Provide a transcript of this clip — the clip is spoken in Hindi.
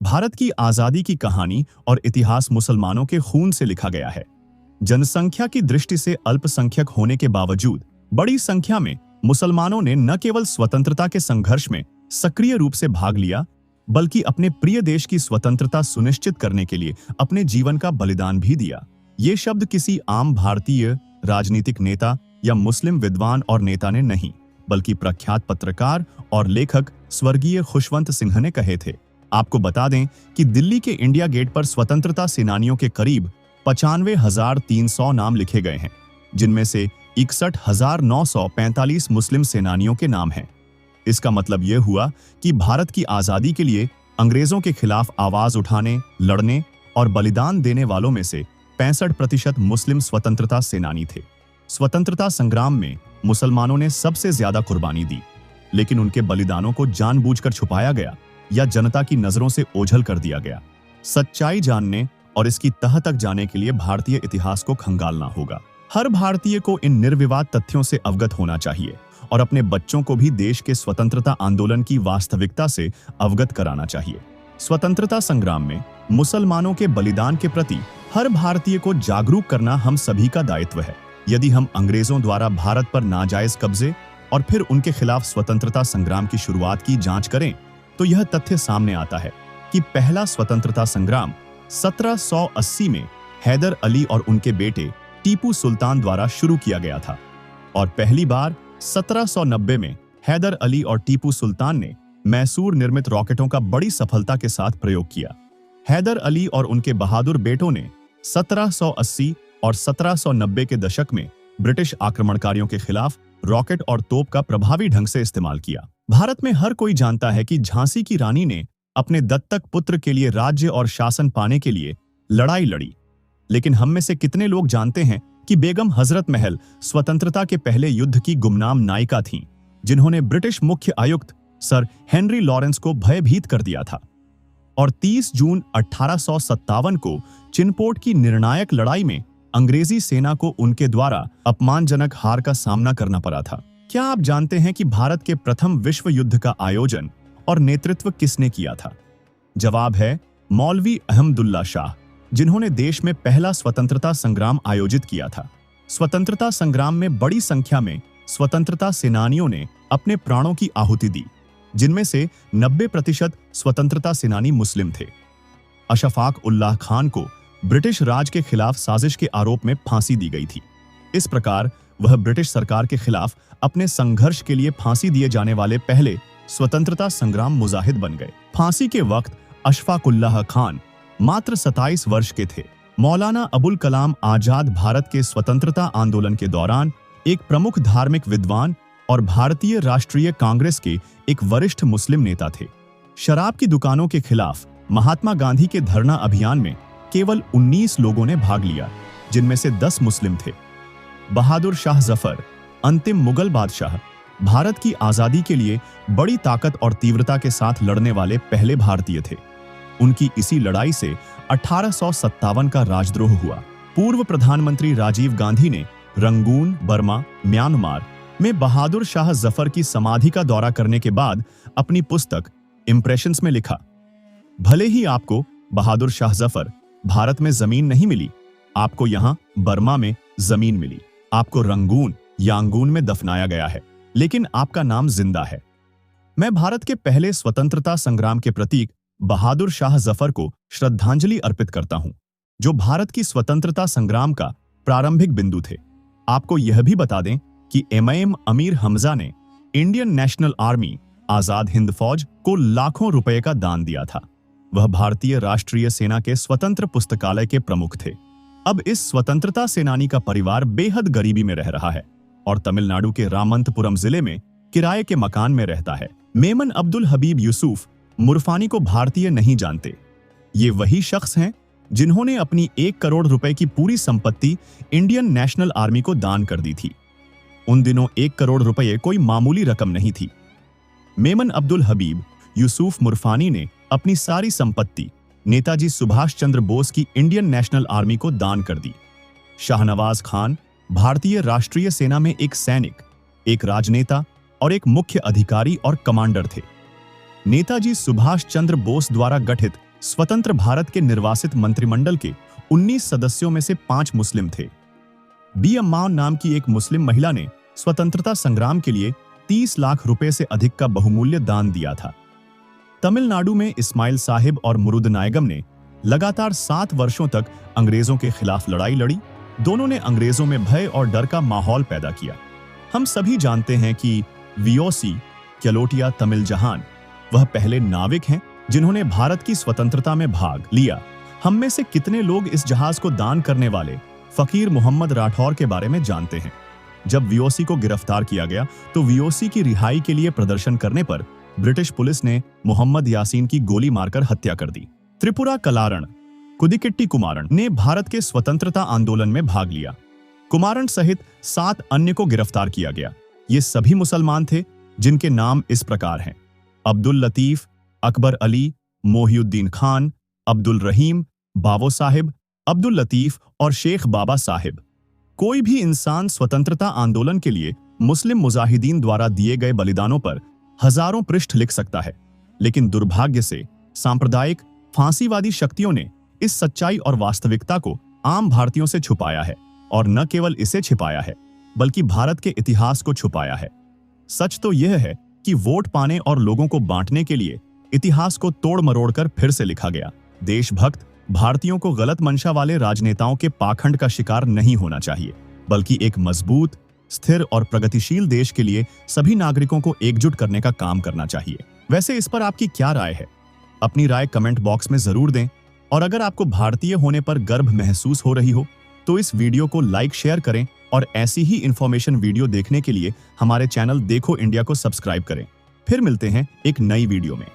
भारत की आजादी की कहानी और इतिहास मुसलमानों के खून से लिखा गया है। जनसंख्या की दृष्टि से अल्पसंख्यक होने के बावजूद बड़ी संख्या में मुसलमानों ने न केवल स्वतंत्रता के संघर्ष में सक्रिय रूप से भाग लिया, बल्कि अपने प्रिय देश की स्वतंत्रता सुनिश्चित करने के लिए अपने जीवन का बलिदान भी दिया। ये शब्द किसी आम भारतीय राजनीतिक नेता या मुस्लिम विद्वान और नेता ने नहीं, बल्कि प्रख्यात पत्रकार और लेखक स्वर्गीय खुशवंत सिंह ने कहे थे। आपको बता दें कि दिल्ली के इंडिया गेट पर स्वतंत्रता सेनानियों के करीब 95,300 नाम लिखे गए हैं, जिनमें से 61,945 मुस्लिम सेनानियों के नाम हैं। इसका मतलब यह हुआ कि भारत की आजादी के लिए अंग्रेजों के खिलाफ आवाज उठाने, लड़ने और बलिदान देने वालों में से 65% मुस्लिम स्वतंत्रता सेनानी थे। स्वतंत्रता संग्राम में मुसलमानों ने सबसे ज्यादा कुर्बानी दी, लेकिन उनके बलिदानों को जानबूझकर छुपाया गया या जनता की नजरों से ओझल कर दिया गया। सच्चाई जानने और इसकी तह तक जाने के लिए भारतीय इतिहास को खंगालना होगा। हर भारतीय को इन निर्विवाद तथ्यों से अवगत होना चाहिए और अपने बच्चों को भी देश के स्वतंत्रता आंदोलन की वास्तविकता से अवगत कराना चाहिए। स्वतंत्रता संग्राम में मुसलमानों के बलिदान के प्रति हर भारतीय को जागरूक करना हम सभी का दायित्व है। यदि हम अंग्रेजों द्वारा भारत पर नाजायज कब्जे और फिर उनके खिलाफ स्वतंत्रता संग्राम की शुरुआत की जांच करें, तो यह तथ्य सामने आता है कि पहला स्वतंत्रता संग्राम 1780 में हैदर अली और उनके बेटे टीपू सुल्तान द्वारा शुरू किया गया था और पहली बार 1790 में हैदर अली और टीपू सुल्तान ने मैसूर निर्मित रॉकेटों का बड़ी सफलता के साथ प्रयोग किया। हैदर अली और उनके बहादुर बेटों ने 1780 और 1790 के दशक में ब्रिटिश आक्रमणकारियों के खिलाफ रॉकेट और तोप का प्रभावी ढंग से इस्तेमाल किया। भारत में हर कोई जानता है कि झांसी की रानी ने अपने दत्तक पुत्र के लिए राज्य और शासन पाने के लिए लड़ाई लड़ी, लेकिन हम में से कितने लोग जानते हैं कि बेगम हजरत महल स्वतंत्रता के पहले युद्ध की गुमनाम नायिका थीं, जिन्होंने ब्रिटिश मुख्य आयुक्त सर हेनरी लॉरेंस को भयभीत कर दिया था और 30 जून 1857 को चिनपोट की निर्णायक लड़ाई में अंग्रेजी सेना को उनके द्वारा अपमानजनक हार का सामना करना पड़ा था। क्या आप जानते हैं कि भारत के प्रथम विश्व युद्ध का आयोजन और नेतृत्व किसने किया था? जवाब है मौलवी अहमदुल्ला शाह, जिन्होंने देश में पहला स्वतंत्रता संग्राम आयोजित किया था। स्वतंत्रता संग्राम में बड़ी संख्या में स्वतंत्रता सेनानियों ने अपने प्राणों की आहुति दी, जिनमें से 90% स्वतंत्रता सेनानी मुस्लिम थे। अशफाक उल्लाह खान को ब्रिटिश राज के खिलाफ साजिश के आरोप में फांसी दी गई थी। इस प्रकार वह ब्रिटिश सरकार के खिलाफ अपने संघर्ष के लिए फांसी दिए जाने वाले पहले स्वतंत्रता संग्राम मुजाहिद बन गए। फांसी के वक्त अशफाक उल्लाह खान मात्र 27 वर्ष के थे। मौलाना अबुल कलाम आजाद भारत के स्वतंत्रता आंदोलन के दौरान एक प्रमुख धार्मिक विद्वान और भारतीय राष्ट्रीय कांग्रेस के एक वरिष्ठ मुस्लिम नेता थे। शराब की दुकानों के खिलाफ महात्मा गांधी के धरना अभियान में केवल 19 लोगों ने भाग लिया, जिनमें से 10 मुस्लिम थे। बहादुर शाह जफर, अंतिम मुगल बादशाह, भारत की आजादी के लिए बड़ी ताकत और तीव्रता के साथ लड़ने वाले पहले भारतीय थे। उनकी इसी लड़ाई से 1857 का राजद्रोह हुआ। पूर्व प्रधानमंत्री राजीव गांधी ने रंगून, बर्मा, म्यांमार में बहादुर शाह जफर की समाधि का दौरा करने के बाद अपनी पुस्तक इंप्रेशंस में लिखा, भले ही आपको बहादुर शाह जफर भारत में जमीन नहीं मिली, आपको यहां बर्मा में जमीन मिली। आपको रंगून, यांगून में दफनाया गया है, लेकिन आपका नाम जिंदा है। मैं भारत के पहले स्वतंत्रता संग्राम के प्रतीक बहादुर शाह जफर को श्रद्धांजलि अर्पित करता हूं, जो भारत की स्वतंत्रता संग्राम का प्रारंभिक बिंदु थे। आपको यह भी बता दें कि इमाम अमीर हमजा ने Indian national army, Azad Hind फौज को लाखों रुपए का दान दिया था। वह भारतीय राष्ट्रीय सेना के स्वतंत्र पुस्तकालय के प्रमुख थे। अब इस स्वतंत्रता सेनानी का परिवार बेहद गरीबी में रह रहा है और तमिलनाडु के रामंतपुरम जिले में किराए के मकान में रहता है। मेमन अब्दुल हबीब यूसुफ मुरफानी को भारतीय नहीं जानते। ये वही शख्स हैं जिन्होंने अपनी 1 करोड़ रुपए की पूरी संपत्ति इंडियन नेशनल आर्मी को दान कर दी थी। उन दिनों 1 करोड़ रुपए कोई मामूली रकम नहीं थी। मेमन अब्दुल हबीब यूसुफ मुरफानी ने अपनी सारी संपत्ति नेताजी सुभाष चंद्र बोस की इंडियन नेशनल आर्मी को दान कर दी। शाहनवाज खान भारतीय राष्ट्रीय सेना में एक सैनिक, एक राजनेता और एक मुख्य अधिकारी और कमांडर थे। नेताजी सुभाष चंद्र बोस द्वारा गठित स्वतंत्र भारत के निर्वासित मंत्रिमंडल के 19 सदस्यों में से 5 मुस्लिम थे। बी अम्मा नाम की एक मुस्लिम महिला ने स्वतंत्रता संग्राम के लिए 30 लाख रुपए से अधिक का बहुमूल्य दान दिया था। तमिलनाडु में इस्माइल साहिब और मुरुगनायगम ने लगातार 7 वर्षों तक अंग्रेजों के खिलाफ लड़ाई लड़ी। दोनों ने अंग्रेजों में भय और डर का माहौल पैदा किया। हम सभी जानते हैं कि वीओसी क्यलोटिया तमिल जहान वह पहले नाविक हैं जिन्होंने भारत की स्वतंत्रता में भाग लिया। हम में से कितने लोग इस जहाज को दान करने वाले फकीर मोहम्मद राठौर के बारे में जानते हैं। जब वीओसी को गिरफ्तार किया गया तो वीओसी की रिहाई के लिए प्रदर्शन करने पर ब्रिटिश पुलिस ने मोहम्मद यासीन की गोली मारकर हत्या कर दी। त्रिपुरा कलारण कुदिकेट्टी कुमारन ने भारत के स्वतंत्रता आंदोलन में भाग लिया। कुमारन सहित 7 अन्य को गिरफ्तार किया गया। ये सभी मुसलमान थे जिनके नाम इस प्रकार हैं: अब्दुल लतीफ, अकबर अली, मोहिउद्दीन खान, अब्दुल रहीम, बाबो साहिब, अब्दुल लतीफ और शेख बाबा साहिब। कोई भी इंसान स्वतंत्रता आंदोलन के लिए मुस्लिम मुजाहिदीन द्वारा दिए गए बलिदानों पर हजारों पृष्ठ लिख सकता है, लेकिन दुर्भाग्य से सांप्रदायिक फांसीवादी शक्तियों ने इस सच्चाई और वास्तविकता को आम भारतीयों से छुपाया है, और न केवल इसे छिपाया है बल्कि भारत के इतिहास को छुपाया है। सच तो यह है कि वोट पाने और लोगों को बांटने के लिए इतिहास को तोड़ मरोड़कर फिर से लिखा गया। देशभक्त भारतीयों को गलत मंशा वाले राजनेताओं के पाखंड का शिकार नहीं होना चाहिए, बल्कि एक मजबूत, स्थिर और प्रगतिशील देश के लिए सभी नागरिकों को एकजुट करने का काम करना चाहिए। वैसे इस पर आपकी क्या राय है? अपनी राय कमेंट बॉक्स में जरूर दें, और अगर आपको भारतीय होने पर गर्व महसूस हो रही हो तो इस वीडियो को लाइक शेयर करें, और ऐसी ही इंफॉर्मेशन वीडियो देखने के लिए हमारे चैनल देखो इंडिया को सब्सक्राइब करें। फिर मिलते हैं एक नई वीडियो में।